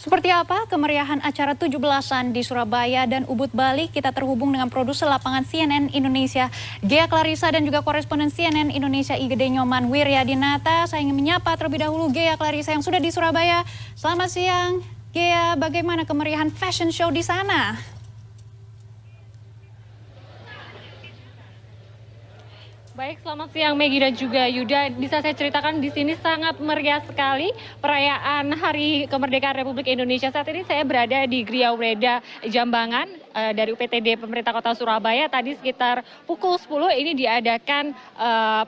Seperti apa kemeriahan acara 17-an di Surabaya dan Ubud Bali? Kita terhubung dengan produser lapangan CNN Indonesia, Ghea Klarissa, dan juga koresponden CNN Indonesia IGD Nyoman Wiryadinata. Saya ingin menyapa terlebih dahulu Ghea Klarissa yang sudah di Surabaya. Selamat siang, Ghea. Bagaimana kemeriahan fashion show di sana? Baik, selamat siang Maggie dan juga Yuda. Bisa saya ceritakan di sini sangat meriah sekali perayaan Hari Kemerdekaan Republik Indonesia. Saat ini saya berada di Gria Wreda Jambangan dari UPTD Pemerintah Kota Surabaya. Tadi sekitar pukul 10 ini diadakan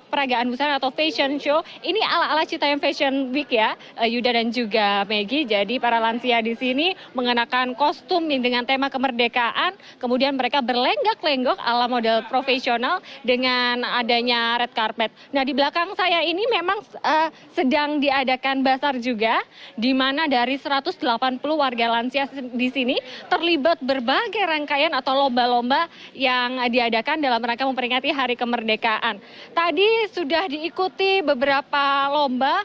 peragaan busana atau fashion show. Ini ala-ala Citayam Fashion Week ya, Yuda dan juga Maggie. Jadi para lansia di sini mengenakan kostum dengan tema kemerdekaan. Kemudian mereka berlenggak-lenggok ala model profesional dengan adanya red carpet. Nah, di belakang saya ini memang sedang diadakan basar juga, di mana dari 180 warga lansia di sini terlibat berbagai rangkaian atau lomba-lomba yang diadakan dalam rangka memperingati Hari Kemerdekaan. Tadi sudah diikuti beberapa lomba.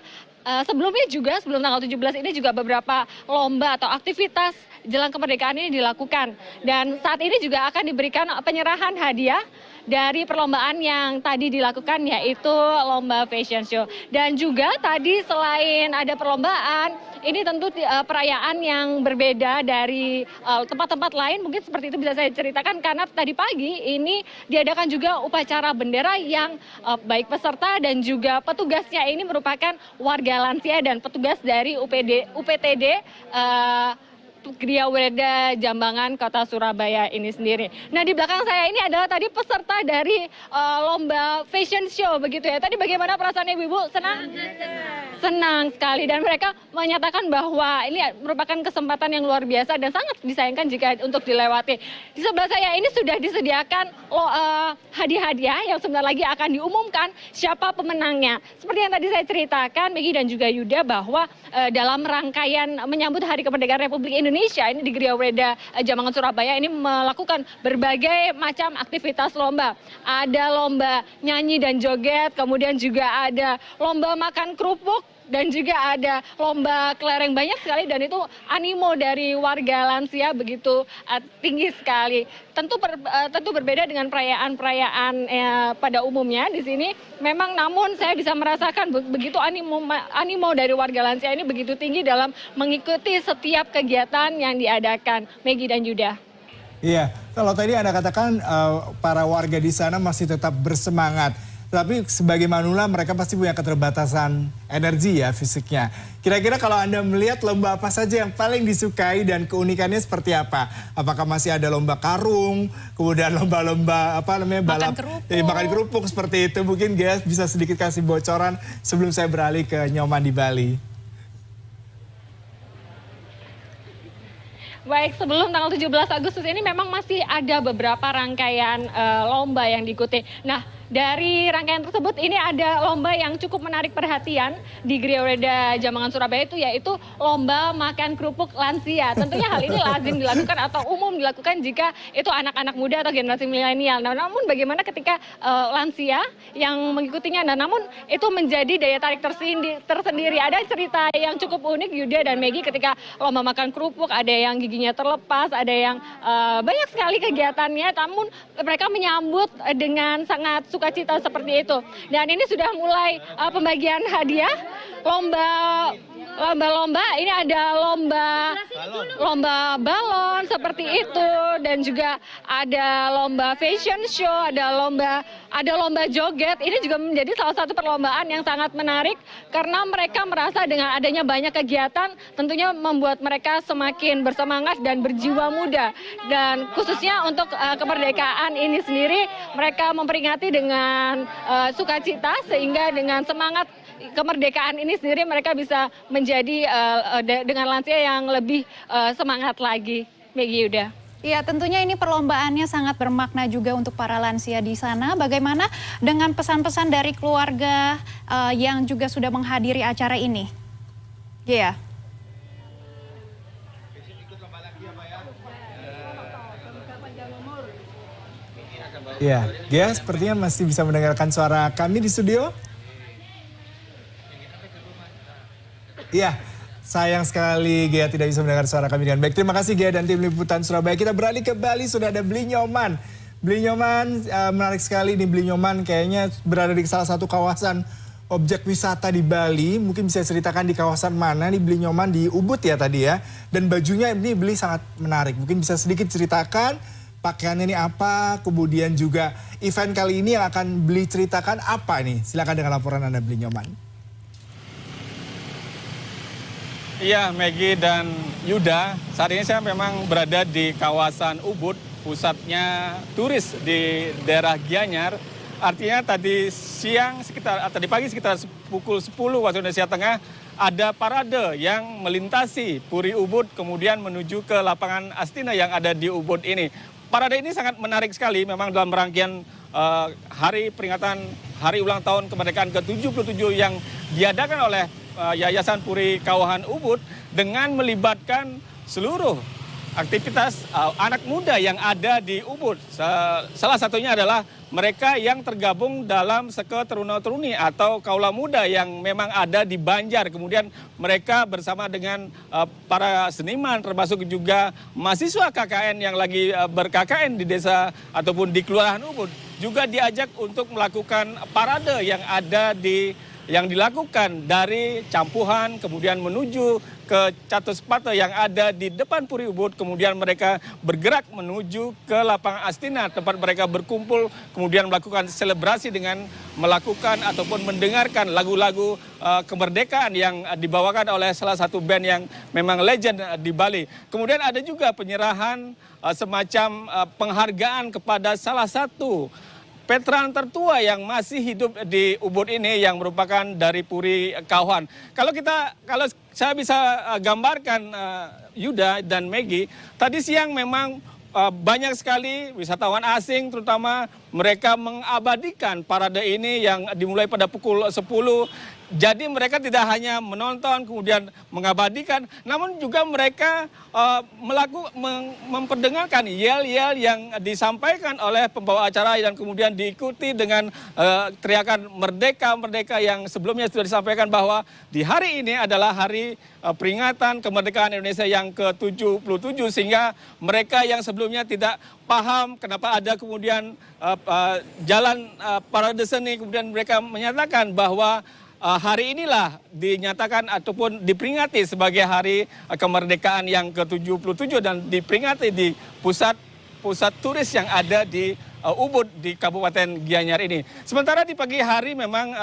Sebelumnya juga, sebelum tanggal 17 ini juga beberapa lomba atau aktivitas jelang kemerdekaan ini dilakukan. Dan saat ini juga akan diberikan penyerahan hadiah dari perlombaan yang tadi dilakukan, yaitu lomba fashion show. Dan juga tadi selain ada perlombaan, ini tentu perayaan yang berbeda dari tempat-tempat lain. Mungkin seperti itu bisa saya ceritakan karena tadi pagi ini diadakan juga upacara bendera yang baik peserta dan juga petugasnya ini merupakan warga lansia dan petugas dari UPTD Gria Wreda Jambangan Kota Surabaya ini sendiri. Nah, di belakang saya ini adalah tadi peserta dari lomba fashion show begitu ya. Tadi bagaimana perasaan Ibu? Senang? Senang sekali, dan mereka menyatakan bahwa ini merupakan kesempatan yang luar biasa dan sangat disayangkan jika untuk dilewati. Di sebelah saya ini sudah disediakan hadiah-hadiah yang sebentar lagi akan diumumkan siapa pemenangnya. Seperti yang tadi saya ceritakan, Maggie dan juga Yuda, bahwa dalam rangkaian menyambut Hari Kemerdekaan Republik Indonesia ini di Gria Wreda Jambangan Surabaya ini melakukan berbagai macam aktivitas lomba. Ada lomba nyanyi dan joget, kemudian juga ada lomba makan kerupuk, dan juga ada lomba kelereng. Banyak sekali, dan itu animo dari warga lansia begitu tinggi sekali. Tentu berbeda dengan perayaan-perayaan pada umumnya di sini. Memang namun saya bisa merasakan begitu animo dari warga lansia ini begitu tinggi dalam mengikuti setiap kegiatan yang diadakan. Maggie dan Yuda. Iya, kalau tadi Anda katakan para warga di sana masih tetap bersemangat. Tapi sebagai manula mereka pasti punya keterbatasan energi ya fisiknya. Kira-kira kalau Anda melihat lomba apa saja yang paling disukai dan keunikannya seperti apa? Apakah masih ada lomba karung, kemudian lomba-lomba apa namanya balap makan kerupuk seperti itu? Mungkin Ghea bisa sedikit kasih bocoran sebelum saya beralih ke Nyoman di Bali. Baik, sebelum tanggal 17 Agustus ini memang masih ada beberapa rangkaian lomba yang diikuti. Nah, dari rangkaian tersebut ini ada lomba yang cukup menarik perhatian di Gria Wreda Jambangan Surabaya, yaitu lomba makan kerupuk lansia. Tentunya hal ini lazim dilakukan atau umum dilakukan jika itu anak-anak muda atau generasi milenial. Nah, namun bagaimana ketika lansia yang mengikutinya? Nah, namun itu menjadi daya tarik tersendiri. Ada cerita yang cukup unik, Yuda dan Maggie, ketika lomba makan kerupuk, ada yang giginya terlepas, ada yang banyak sekali kegiatannya, namun mereka menyambut dengan sangat sukacita seperti itu. Dan ini sudah mulai pembagian hadiah. Lomba ini ada lomba balon seperti itu, dan juga ada lomba fashion show, ada lomba joget. Ini juga menjadi salah satu perlombaan yang sangat menarik karena mereka merasa dengan adanya banyak kegiatan tentunya membuat mereka semakin bersemangat dan berjiwa muda. Dan khususnya untuk kemerdekaan ini sendiri mereka memperingati dengan sukacita, sehingga dengan semangat kemerdekaan ini sendiri mereka bisa menjadi dengan lansia yang lebih semangat lagi. Maggie, Yuda. Ya, tentunya ini perlombaannya sangat bermakna juga untuk para lansia di sana. Bagaimana dengan pesan-pesan dari keluarga yang juga sudah menghadiri acara ini? Ghea. Ya, Ghea sepertinya masih bisa mendengarkan suara kami di studio. Iya, Sayang sekali Gea tidak bisa mendengar suara kami dengan baik. Terima kasih Gea dan tim liputan Surabaya. Kita beralih ke Bali, sudah ada Beli Nyoman. Beli Nyoman, menarik sekali nih Beli Nyoman, kayaknya berada di salah satu kawasan objek wisata di Bali. Mungkin bisa ceritakan di kawasan mana nih Beli Nyoman, di Ubud ya tadi ya. Dan bajunya ini Beli sangat menarik. Mungkin bisa sedikit ceritakan pakaiannya ini apa, kemudian juga event kali ini yang akan Beli ceritakan apa nih. Silakan dengan laporan Anda Beli Nyoman. Iya, Maggie dan Yuda, saat ini saya memang berada di kawasan Ubud, pusatnya turis di daerah Gianyar. Artinya tadi pagi sekitar pukul 10 waktu Indonesia Tengah, ada parade yang melintasi Puri Ubud kemudian menuju ke lapangan Astina yang ada di Ubud ini. Parade ini sangat menarik sekali, memang dalam rangkaian peringatan hari ulang tahun kemerdekaan ke-77 yang diadakan oleh Yayasan Puri Kauhan Ubud dengan melibatkan seluruh aktivitas anak muda yang ada di Ubud. Salah satunya adalah mereka yang tergabung dalam Seke Teruna-Teruni atau kaula muda yang memang ada di Banjar. Kemudian mereka bersama dengan para seniman termasuk juga mahasiswa KKN yang lagi ber-KKN di desa ataupun di Kelurahan Ubud juga diajak untuk melakukan parade yang dilakukan dari Campuhan kemudian menuju ke Catuspata yang ada di depan Puri Ubud. Kemudian mereka bergerak menuju ke lapangan Astina tempat mereka berkumpul kemudian melakukan selebrasi dengan melakukan ataupun mendengarkan lagu-lagu kemerdekaan yang dibawakan oleh salah satu band yang memang legend di Bali. Kemudian ada juga penyerahan semacam penghargaan kepada salah satu veteran tertua yang masih hidup di Ubud ini yang merupakan dari Puri Kauhan. Kalau saya bisa gambarkan Yuda dan Maggie, tadi siang memang banyak sekali wisatawan asing terutama mereka mengabadikan parade ini yang dimulai pada pukul 10. Jadi mereka tidak hanya menonton kemudian mengabadikan, namun juga mereka memperdengarkan yel-yel yang disampaikan oleh pembawa acara dan kemudian diikuti dengan teriakan merdeka, merdeka yang sebelumnya sudah disampaikan bahwa di hari ini adalah hari peringatan kemerdekaan Indonesia yang ke-77 sehingga mereka yang sebelumnya tidak paham kenapa ada kemudian jalan parade seni kemudian mereka menyatakan bahwa hari inilah dinyatakan ataupun diperingati sebagai hari kemerdekaan yang ke-77 dan diperingati di pusat turis yang ada di Ubud di Kabupaten Gianyar ini. Sementara di pagi hari memang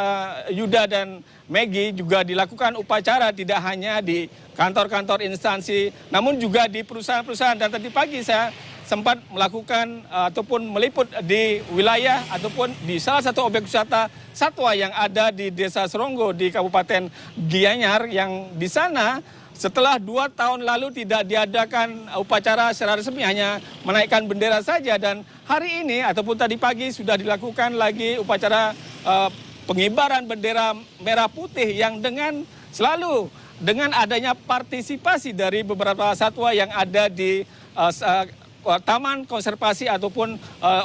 Yuda dan Maggie juga dilakukan upacara tidak hanya di kantor-kantor instansi namun juga di perusahaan-perusahaan dan tadi pagi saya sempat melakukan ataupun meliput di wilayah ataupun di salah satu objek wisata satwa yang ada di Desa Seronggo di Kabupaten Gianyar yang di sana setelah 2 tahun lalu tidak diadakan upacara secara resmi hanya menaikkan bendera saja dan hari ini ataupun tadi pagi sudah dilakukan lagi upacara pengibaran bendera merah putih yang selalu dengan adanya partisipasi dari beberapa satwa yang ada di taman konservasi ataupun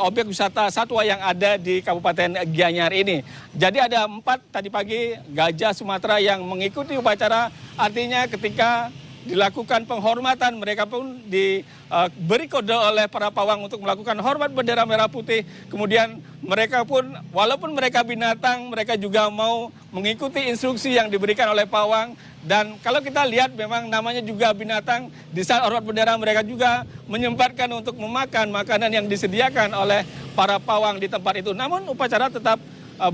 objek wisata satwa yang ada di Kabupaten Gianyar ini. Jadi ada 4 tadi pagi gajah Sumatera yang mengikuti upacara, artinya ketika dilakukan penghormatan mereka pun diberi kode oleh para pawang untuk melakukan hormat bendera merah putih. Kemudian mereka pun walaupun mereka binatang mereka juga mau mengikuti instruksi yang diberikan oleh pawang. Dan kalau kita lihat memang namanya juga binatang, di saat hormat bendera mereka juga menyempatkan untuk memakan makanan yang disediakan oleh para pawang di tempat itu. Namun upacara tetap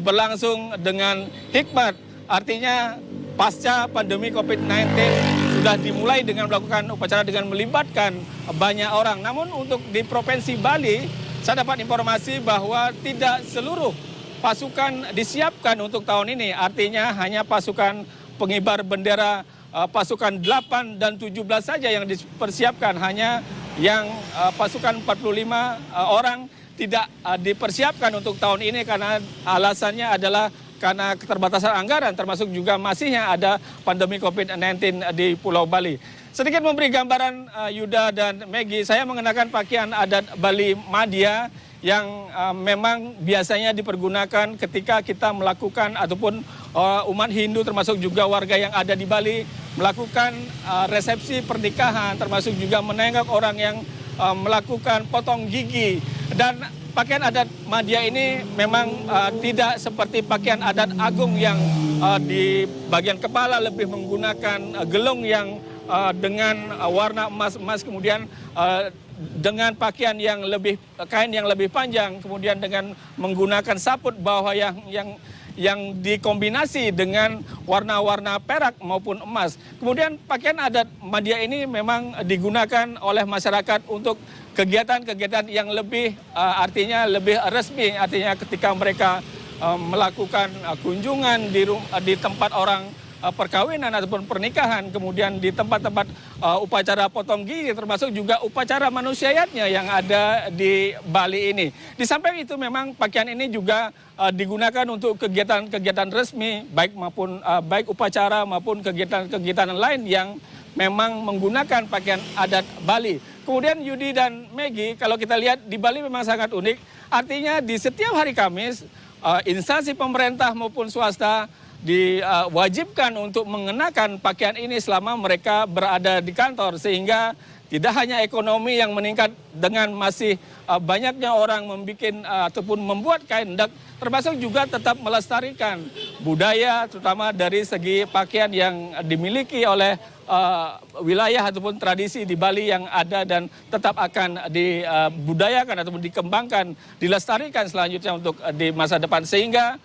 berlangsung dengan hikmat, artinya pasca pandemi COVID-19 sudah dimulai dengan melakukan upacara dengan melibatkan banyak orang. Namun untuk di Provinsi Bali, saya dapat informasi bahwa tidak seluruh pasukan disiapkan untuk tahun ini, artinya hanya pasukan pengibar bendera pasukan 8 dan 17 saja yang dipersiapkan. Hanya yang pasukan 45 orang tidak dipersiapkan untuk tahun ini karena alasannya adalah karena keterbatasan anggaran termasuk juga masihnya ada pandemi COVID-19 di Pulau Bali. Sedikit memberi gambaran Yuda dan Maggie, saya mengenakan pakaian adat Bali Madya yang memang biasanya dipergunakan ketika kita melakukan ataupun umat Hindu termasuk juga warga yang ada di Bali melakukan resepsi pernikahan, termasuk juga menengok orang yang melakukan potong gigi. Dan pakaian adat Madya ini memang tidak seperti pakaian adat Agung yang di bagian kepala lebih menggunakan gelung yang dengan warna emas-emas, kemudian dengan pakaian yang kain yang lebih panjang, kemudian dengan menggunakan saput bawah yang dikombinasi dengan warna-warna perak maupun emas. Kemudian pakaian adat Madya ini memang digunakan oleh masyarakat untuk kegiatan-kegiatan yang lebih artinya lebih resmi, artinya ketika mereka melakukan kunjungan di tempat orang perkawinan ataupun pernikahan, kemudian di tempat-tempat upacara potong gigi, termasuk juga upacara manusiayatnya yang ada di Bali ini. Di samping itu memang pakaian ini juga digunakan untuk kegiatan-kegiatan resmi, baik upacara maupun kegiatan-kegiatan lain yang memang menggunakan pakaian adat Bali. Kemudian Yudi dan Megi, kalau kita lihat di Bali memang sangat unik, artinya di setiap hari Kamis, instansi pemerintah maupun swasta diwajibkan untuk mengenakan pakaian ini selama mereka berada di kantor, sehingga tidak hanya ekonomi yang meningkat dengan masih banyaknya orang ataupun membuat kain endek, termasuk juga tetap melestarikan budaya, terutama dari segi pakaian yang dimiliki oleh wilayah ataupun tradisi di Bali yang ada dan tetap akan dibudayakan ataupun dikembangkan, dilestarikan selanjutnya untuk di masa depan, sehingga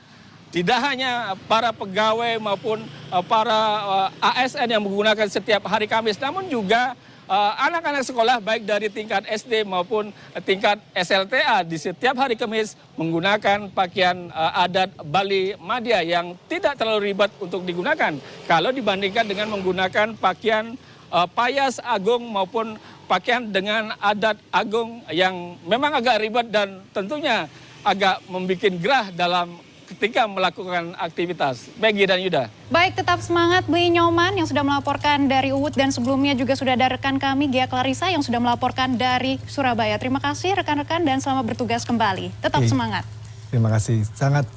tidak hanya para pegawai maupun para ASN yang menggunakan setiap hari Kamis, namun juga anak-anak sekolah baik dari tingkat SD maupun tingkat SLTA di setiap hari Kamis menggunakan pakaian adat Bali Madya yang tidak terlalu ribet untuk digunakan kalau dibandingkan dengan menggunakan pakaian payas agung maupun pakaian dengan adat agung yang memang agak ribet dan tentunya agak membuat gerah dalam ketika melakukan aktivitas. Maggie dan Yuda. Baik, tetap semangat Bli Nyoman yang sudah melaporkan dari Ubud, dan sebelumnya juga sudah ada rekan kami Gia Clarissa yang sudah melaporkan dari Surabaya. Terima kasih rekan-rekan dan selamat bertugas kembali. Tetap semangat. Terima kasih. Sangat